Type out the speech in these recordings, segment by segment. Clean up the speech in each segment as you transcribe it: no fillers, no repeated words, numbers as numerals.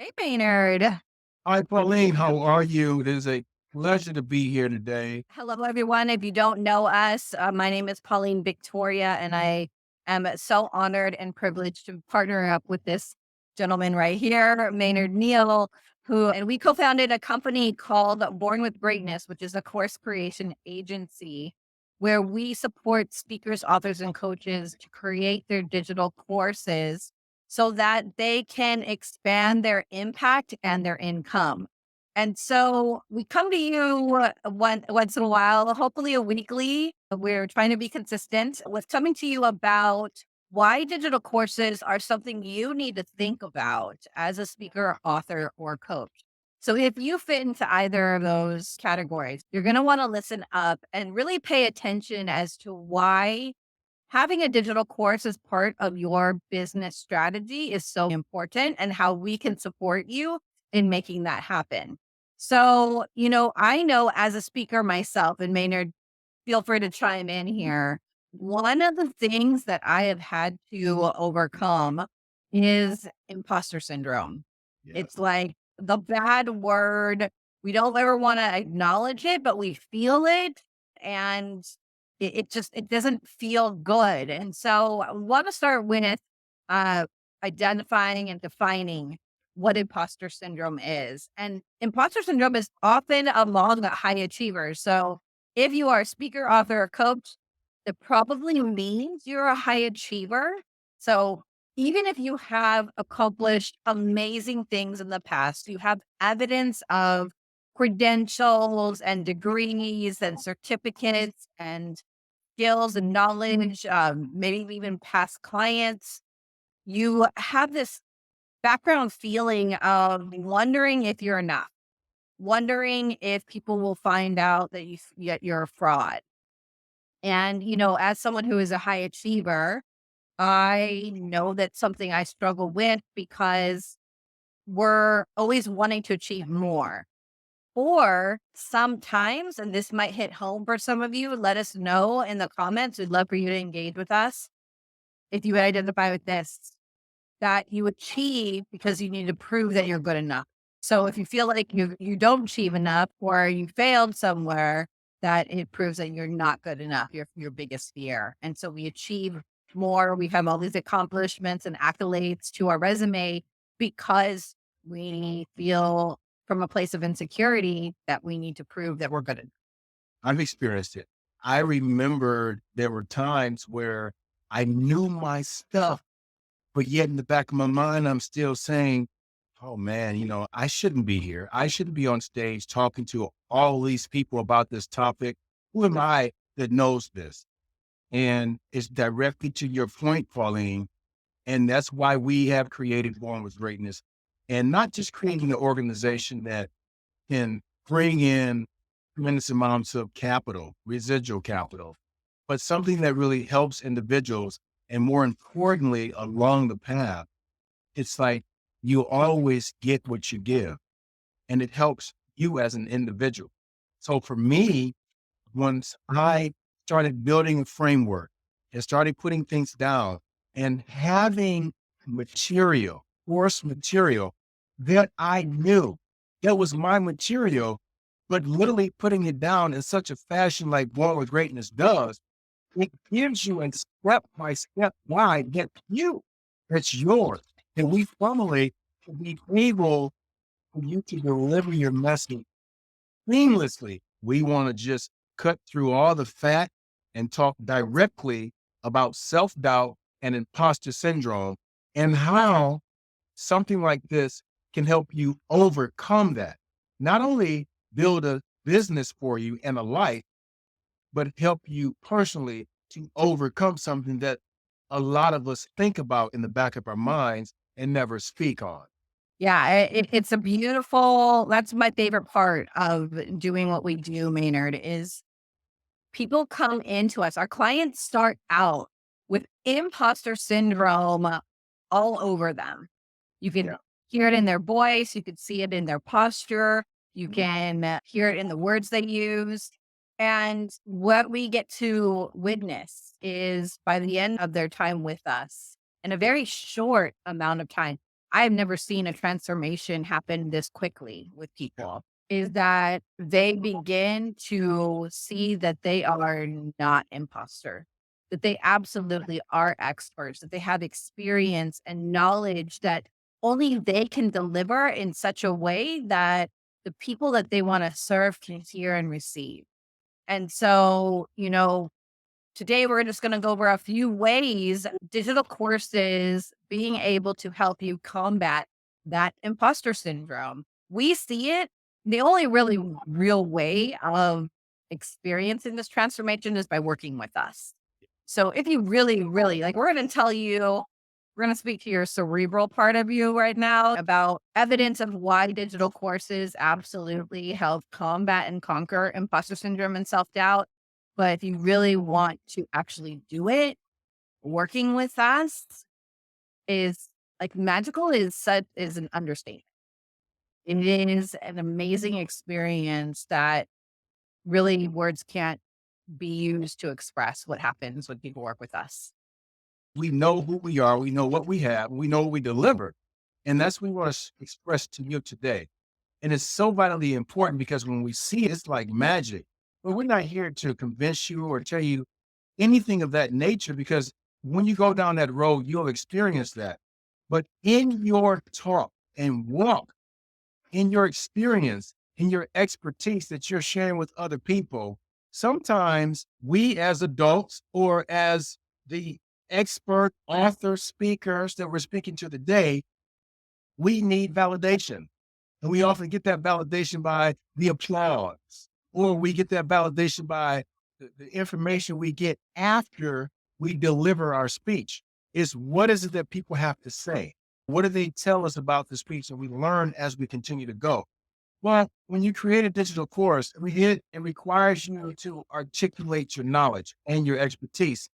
Hey, Maynard. Hi, Pauline. How are you? It is a pleasure to be here today. Hello, everyone. If you don't know us, my name is Pauline Victoria, and I am so honored and privileged to partner up with this gentleman right here, Maynard Neal, and we co founded a company called Born with Greatness, which is a course creation agency where we support speakers, authors, and coaches to create their digital courses so that they can expand their impact and their income. And so we come to you once in a while, hopefully a weekly. We're trying to be consistent with coming to you about why digital courses are something you need to think about as a speaker, author, or coach. So if you fit into either of those categories, you're going to want to listen up and really pay attention as to why having a digital course as part of your business strategy is so important and how we can support you in making that happen. So, I know as a speaker myself, and Maynard, feel free to chime in here. One of the things that I have had to overcome is imposter syndrome. Yes. It's like the bad word. We don't ever want to acknowledge it, but we feel it. And it doesn't feel good. And so I want to start with uh, identifying and defining what imposter syndrome is. And imposter syndrome is often among the high achievers. So if you are a speaker, author, or coach, it probably means you're a high achiever. So even if you have accomplished amazing things in the past, you have evidence of credentials and degrees and certificates and skills and knowledge, maybe even past clients, you have this background feeling of wondering if you're enough, wondering if people will find out that yet you're a fraud. And, as someone who is a high achiever, I know that's something I struggle with because we're always wanting to achieve more. Or sometimes, and this might hit home for some of you, let us know in the comments. We'd love for you to engage with us if you identify with this, that you achieve because you need to prove that you're good enough. So if you feel like you don't achieve enough or you failed somewhere, that it proves that you're not good enough, your biggest fear. And so we achieve more. We have all these accomplishments and accolades to our resume because we feel from a place of insecurity that we need to prove that we're good enough. I've experienced it. I remember there were times where I knew my stuff, but yet in the back of my mind, I'm still saying, oh man, I shouldn't be here. I shouldn't be on stage talking to all these people about this topic. Who am I that knows this? And it's directly to your point, Pauline. And that's why we have created Born with Greatness, and not just creating an organization that can bring in tremendous amounts of capital, residual capital, but something that really helps individuals. And more importantly, along the path, it's like you always get what you give, and it helps you as an individual. So for me, once I started building a framework and started putting things down and having material, course material that I knew that was my material, but literally putting it down in such a fashion like Born with Greatness does, it gives you a step by step guide that it's yours. And we formally to be able for you to deliver your message seamlessly. We want to just cut through all the fat and talk directly about self doubt and imposter syndrome and how something like this can help you overcome that. Not only build a business for you and a life, but help you personally to overcome something that a lot of us think about in the back of our minds and never speak on. Yeah, it's a beautiful, that's my favorite part of doing what we do, Maynard, is people come into us. Our clients start out with imposter syndrome all over them. You can Yeah. hear it in their voice, you can see it in their posture, you can hear it in the words they use. And what we get to witness is by the end of their time with us, in a very short amount of time, I've never seen a transformation happen this quickly with people, is that they begin to see that they are not imposter, that they absolutely are experts, that they have experience and knowledge that only they can deliver in such a way that the people that they want to serve can hear and receive. And so, today, we're just going to go over a few ways digital courses being able to help you combat that imposter syndrome. We see it. The only really real way of experiencing this transformation is by working with us. So, if you really, really like, we're going to tell you, we're going to speak to your cerebral part of you right now about evidence of why digital courses absolutely help combat and conquer imposter syndrome and self doubt. But if you really want to actually do it, working with us is like magical is an understatement. It is an amazing experience that really words can't be used to express what happens when people work with us. We know who we are. We know what we have. We know what we deliver. And that's what we want to express to you today. And it's so vitally important because when we see it, it's like magic. But we're not here to convince you or tell you anything of that nature because when you go down that road, you'll experience that. But in your talk and walk, in your experience, in your expertise that you're sharing with other people, sometimes we as adults or as the expert author speakers that we're speaking to today, we need validation. And we often get that validation by the applause, or we get that validation by the information we get after we deliver our speech. Is what is it that people have to say? What do they tell us about the speech? And we learn as we continue to go. Well, when you create a digital course, it requires you to articulate your knowledge and your expertise.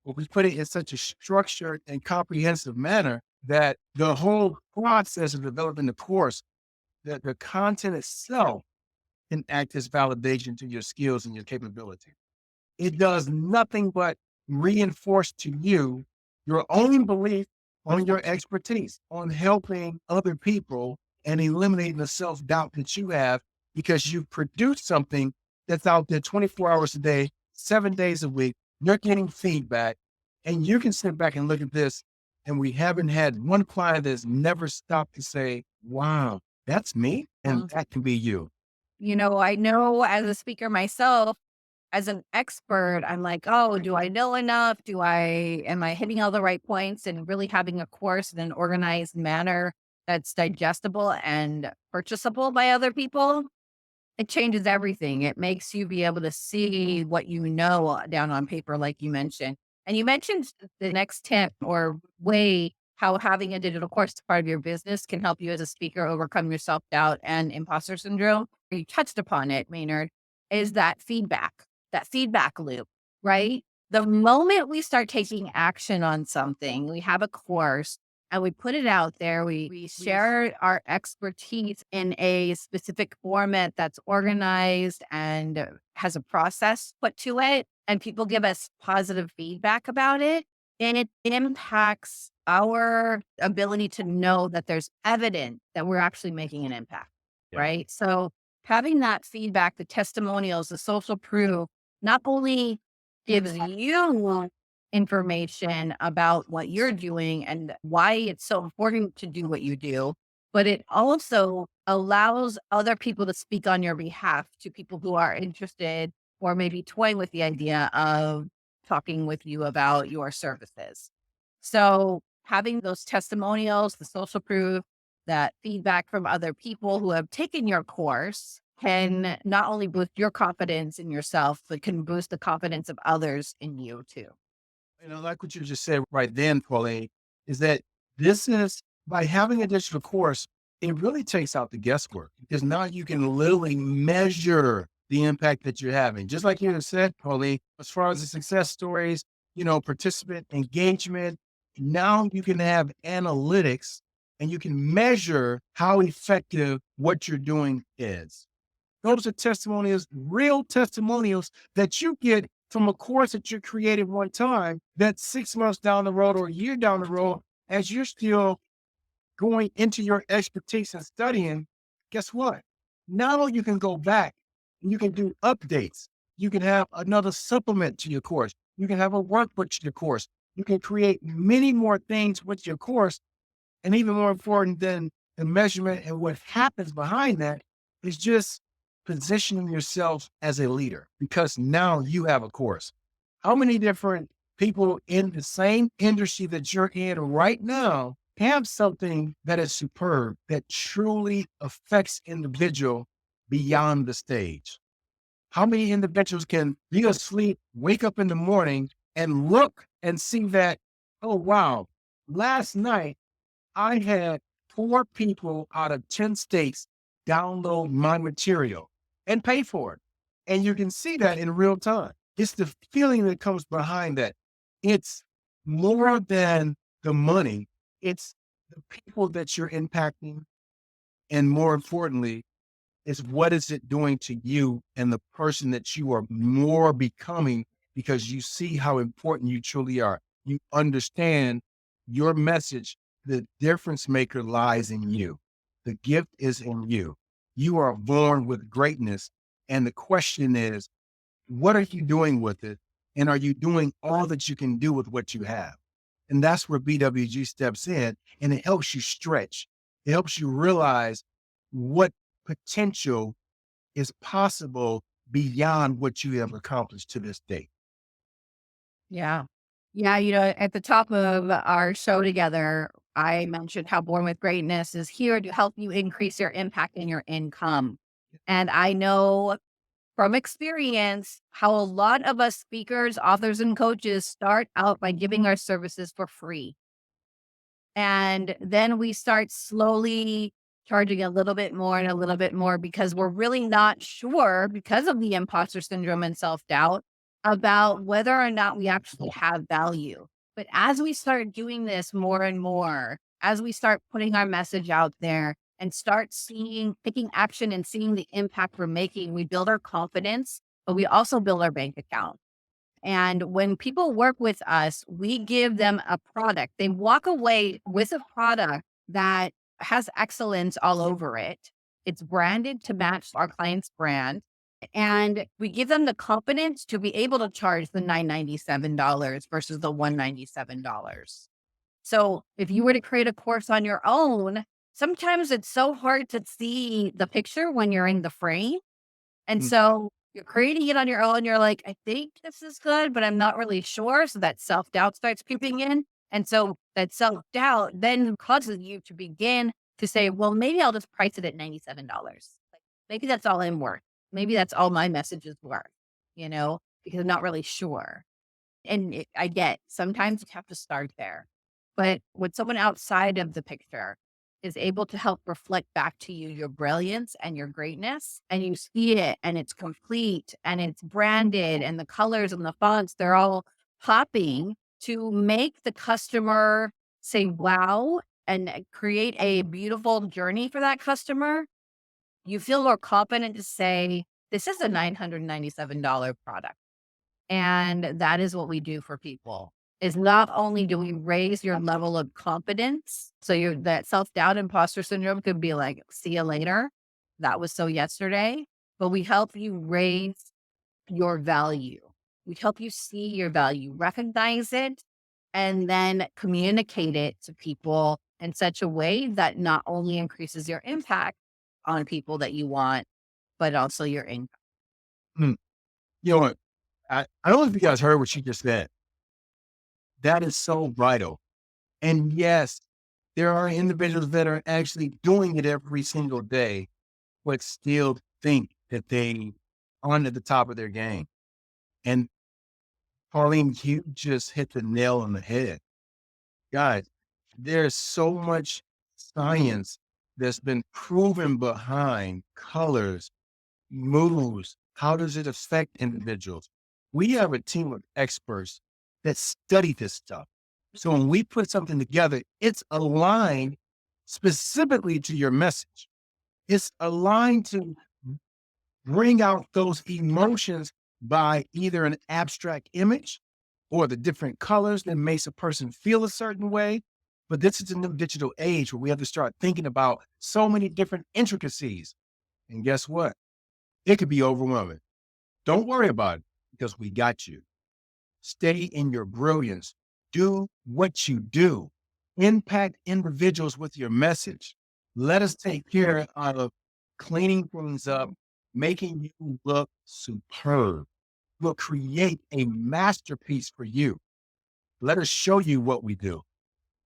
But we put it in such a structured and comprehensive manner that the whole process of developing the course, the content itself can act as validation to your skills and your capability. It does nothing but reinforce to you your own belief on your expertise, on helping other people and eliminating the self doubt that you have because you've produced something that's out there 24 hours a day, 7 days a week. You're getting feedback, and you can sit back and look at this. And we haven't had one client that's never stopped to say, wow, that's me. And that can be you. I know as a speaker myself, as an expert, I'm like, oh, do I know enough? Am I hitting all the right points and really having a course in an organized manner that's digestible and purchasable by other people? It changes everything. It makes you be able to see what you know down on paper, like you mentioned. And you mentioned the next tip or way how having a digital course as part of your business can help you as a speaker overcome your self doubt and imposter syndrome. You touched upon it, Maynard, is that feedback loop, right? The moment we start taking action on something, we have a course and we put it out there. We share our expertise in a specific format that's organized and has a process put to it, and people give us positive feedback about it. And it impacts our ability to know that there's evidence that we're actually making an impact, Yeah. right? So having that feedback, the testimonials, the social proof, not only gives you information about what you're doing and why it's so important to do what you do, but it also allows other people to speak on your behalf to people who are interested or maybe toying with the idea of talking with you about your services. So having those testimonials, the social proof, that feedback from other people who have taken your course can not only boost your confidence in yourself, but can boost the confidence of others in you too. Like what you just said right then, Pauline, is that this is by having a digital course, it really takes out the guesswork because now you can literally measure the impact that you're having. Just like you have said, Pauline, as far as the success stories, participant engagement, now you can have analytics and you can measure how effective what you're doing is. Those are testimonials, real testimonials that you get from a course that you created one time that 6 months down the road or a year down the road, as you're still going into your expertise and studying, guess what? Now you can go back and you can do updates. You can have another supplement to your course. You can have a workbook to your course. You can create many more things with your course. And even more important than the measurement and what happens behind that is just positioning yourself as a leader because now you have a course. How many different people in the same industry that you're in right now have something that is superb, that truly affects individual beyond the stage? How many individuals can be asleep, wake up in the morning and look and see that, oh, wow, last night I had 4 people out of 10 states download my material and pay for it. And you can see that in real time. It's the feeling that comes behind that. It's more than the money. It's the people that you're impacting. And more importantly, is what is it doing to you and the person that you are more becoming because you see how important you truly are. You understand your message. The difference maker lies in you. The gift is in you. You are born with greatness. And the question is, what are you doing with it? And are you doing all that you can do with what you have? And that's where BWG steps in and it helps you stretch. It helps you realize what potential is possible beyond what you have accomplished to this date. Yeah. Yeah, at the top of our show together, I mentioned how Born with Greatness is here to help you increase your impact and your income. And I know from experience how a lot of us speakers, authors, and coaches start out by giving our services for free. And then we start slowly charging a little bit more and a little bit more because we're really not sure because of the imposter syndrome and self-doubt about whether or not we actually have value. But as we start doing this more and more, as we start putting our message out there and start taking action and seeing the impact we're making, we build our confidence, but we also build our bank account. And when people work with us, we give them a product. They walk away with a product that has excellence all over it. It's branded to match our client's brand. And we give them the confidence to be able to charge the $997 versus the $197. So if you were to create a course on your own, sometimes it's so hard to see the picture when you're in the frame. And Mm, so you're creating it on your own. You're like, I think this is good, but I'm not really sure. So that self doubt starts creeping in. And so that self doubt then causes you to begin to say, well, maybe I'll just price it at $97. Like maybe that's all I'm worth. Maybe that's all my message is worth, because I'm not really sure. And I get sometimes you have to start there. But when someone outside of the picture is able to help reflect back to you your brilliance and your greatness, and you see it and it's complete and it's branded and the colors and the fonts, they're all popping to make the customer say, wow, and create a beautiful journey for that customer, you feel more confident to say, this is a $997 product. And that is what we do for people. Is not only do we raise your level of confidence, so that self-doubt imposter syndrome could be like, see you later. That was so yesterday. But we help you raise your value. We help you see your value, recognize it, and then communicate it to people in such a way that not only increases your impact on people that you want, but also your income. mm. You know what? I don't know if you guys heard what she just said. That is so vital. And yes, there are individuals that are actually doing it every single day, but still think that they aren't at the top of their game. And Pauline, you just hit the nail on the head. Guys, there's so much science that's been proven behind colors, moods. How does it affect individuals? We have a team of experts that study this stuff. So when we put something together, it's aligned specifically to your message. It's aligned to bring out those emotions by either an abstract image or the different colors that makes a person feel a certain way. But this is a new digital age where we have to start thinking about so many different intricacies. And guess what? It could be overwhelming. Don't worry about it because we got you. Stay in your brilliance. Do what you do. Impact individuals with your message. Let us take care of cleaning things up, making you look superb. We'll create a masterpiece for you. Let us show you what we do.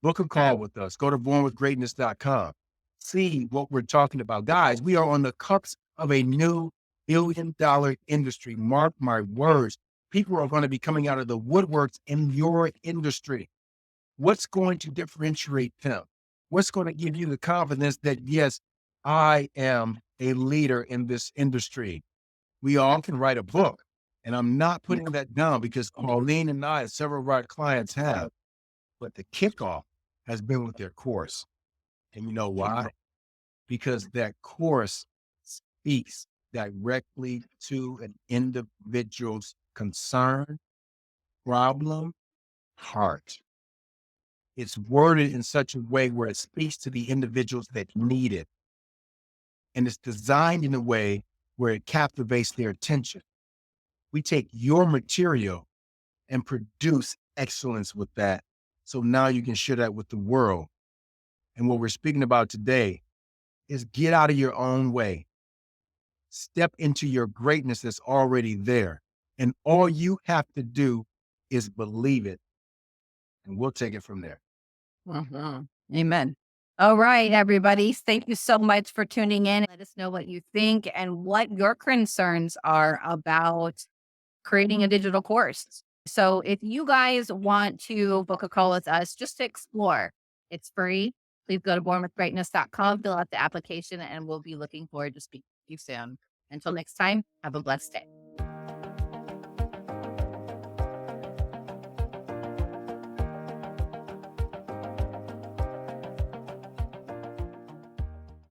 Book a call with us. Go to bornwithgreatness.com. See what we're talking about. Guys, we are on the cusp of a new $1 billion industry. Mark my words. People are going to be coming out of the woodworks in your industry. What's going to differentiate them? What's going to give you the confidence that, yes, I am a leader in this industry? We all can write a book. And I'm not putting that down because Pauline and I, and several of our clients have. But the kickoff has been with their course. And you know why? Because that course speaks directly to an individual's concern, problem, heart. It's worded in such a way where it speaks to the individuals that need it. And it's designed in a way where it captivates their attention. We take your material and produce excellence with that. So now you can share that with the world. And what we're speaking about today is get out of your own way. Step into your greatness that's already there. And all you have to do is believe it. And we'll take it from there. Mhm. Amen. All right, everybody. Thank you so much for tuning in. Let us know what you think and what your concerns are about creating a digital course. So if you guys want to book a call with us just to explore, it's free. Please go to bornwithgreatness.com, fill out the application, and we'll be looking forward to speaking to you soon. Until next time, have a blessed day.